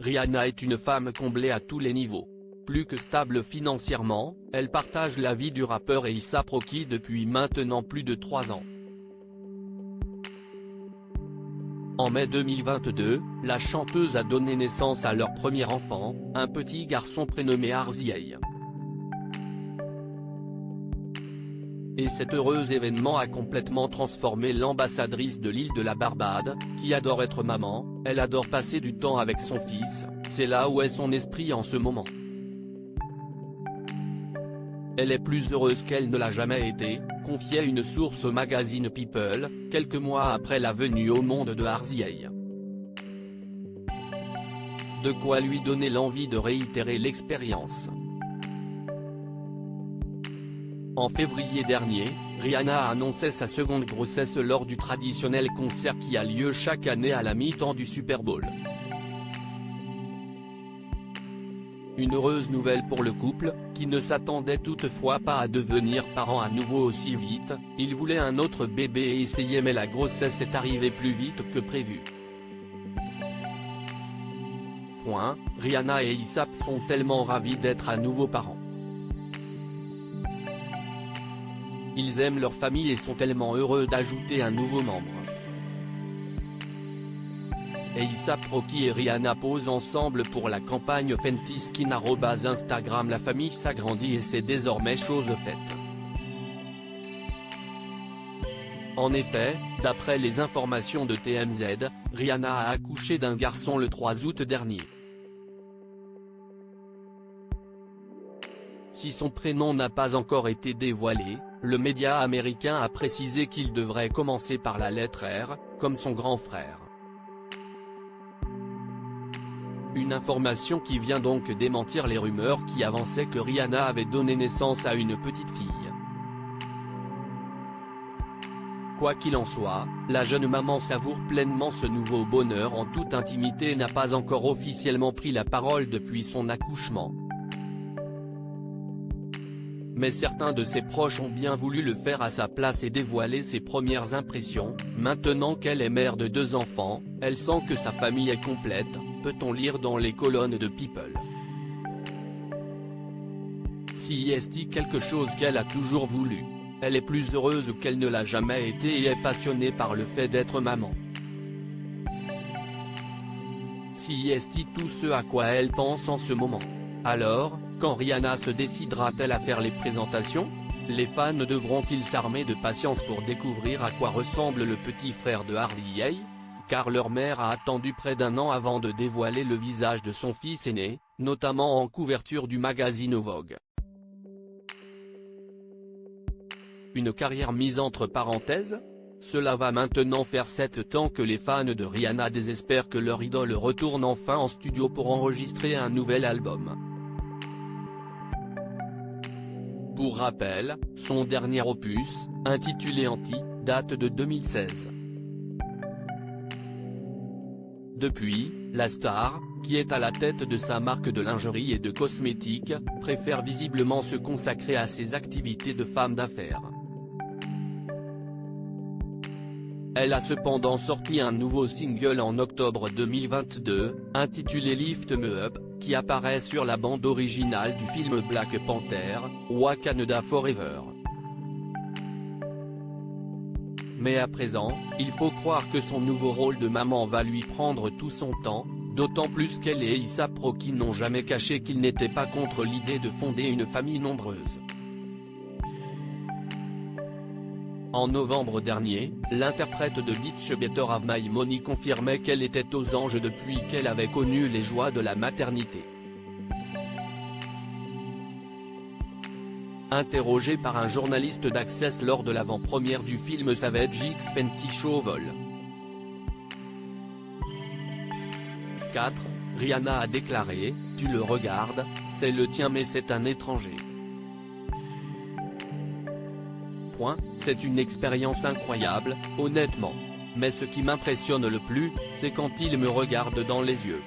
Rihanna est une femme comblée à tous les niveaux. Plus que stable financièrement, elle partage la vie du rappeur A$AP Rocky depuis maintenant plus de 3 ans. En mai 2022, la chanteuse a donné naissance à leur premier enfant, un petit garçon prénommé RZA. Et cet heureux événement a complètement transformé l'ambassadrice de l'île de la Barbade, qui adore être maman. Elle adore passer du temps avec son fils, c'est là où est son esprit en ce moment. Elle est plus heureuse qu'elle ne l'a jamais été, confiait une source au magazine People, quelques mois après la venue au monde de RZA. De quoi lui donner l'envie de réitérer l'expérience. En février dernier, Rihanna a annoncé sa seconde grossesse lors du traditionnel concert qui a lieu chaque année à la mi-temps du Super Bowl. Une heureuse nouvelle pour le couple, qui ne s'attendait toutefois pas à devenir parent à nouveau aussi vite. Il voulait un autre bébé et essayait, mais la grossesse est arrivée plus vite que prévu. Rihanna et A$AP sont tellement ravis d'être à nouveau parents. Ils aiment leur famille et sont tellement heureux d'ajouter un nouveau membre. A$AP Rocky et Rihanna posent ensemble pour la campagne Fenty Skin @Instagram. La famille s'agrandit et c'est désormais chose faite. En effet, d'après les informations de TMZ, Rihanna a accouché d'un garçon le 3 août dernier. Si son prénom n'a pas encore été dévoilé, le média américain a précisé qu'il devrait commencer par la lettre R, comme son grand frère. Une information qui vient donc démentir les rumeurs qui avançaient que Rihanna avait donné naissance à une petite fille. Quoi qu'il en soit, la jeune maman savoure pleinement ce nouveau bonheur en toute intimité et n'a pas encore officiellement pris la parole depuis son accouchement. Mais certains de ses proches ont bien voulu le faire à sa place et dévoiler ses premières impressions. Maintenant qu'elle est mère de 2 enfants, elle sent que sa famille est complète, peut-on lire dans les colonnes de People. Si est quelque chose qu'elle a toujours voulu. Elle est plus heureuse qu'elle ne l'a jamais été et est passionnée par le fait d'être maman. Si est tout ce à quoi elle pense en ce moment. Alors, quand Rihanna se décidera-t-elle à faire les présentations? Les fans devront-ils s'armer de patience pour découvrir à quoi ressemble le petit frère de RZA? Car leur mère a attendu près d'1 an avant de dévoiler le visage de son fils aîné, notamment en couverture du magazine Vogue. Une carrière mise entre parenthèses? Cela va maintenant faire 7 ans que les fans de Rihanna désespèrent que leur idole retourne enfin en studio pour enregistrer un nouvel album. Pour rappel, son dernier opus, intitulé Anti, date de 2016. Depuis, la star, qui est à la tête de sa marque de lingerie et de cosmétiques, préfère visiblement se consacrer à ses activités de femme d'affaires. Elle a cependant sorti un nouveau single en octobre 2022, intitulé Lift Me Up, qui apparaît sur la bande originale du film Black Panther, Wakanda Forever. Mais à présent, il faut croire que son nouveau rôle de maman va lui prendre tout son temps, d'autant plus qu'elle et A$AP Rocky n'ont jamais caché qu'ils n'étaient pas contre l'idée de fonder une famille nombreuse. En novembre dernier, l'interprète de Bitch Better Have My Money confirmait qu'elle était aux anges depuis qu'elle avait connu les joies de la maternité. Interrogée par un journaliste d'Access lors de l'avant-première du film Savage X Fenty Show Vol. 4, Rihanna a déclaré « Tu le regardes, c'est le tien mais c'est un étranger. C'est une expérience incroyable, honnêtement. Mais ce qui m'impressionne le plus, c'est quand il me regarde dans les yeux.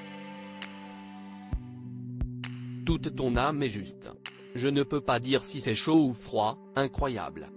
Toute ton âme est juste. Je ne peux pas dire si c'est chaud ou froid, incroyable.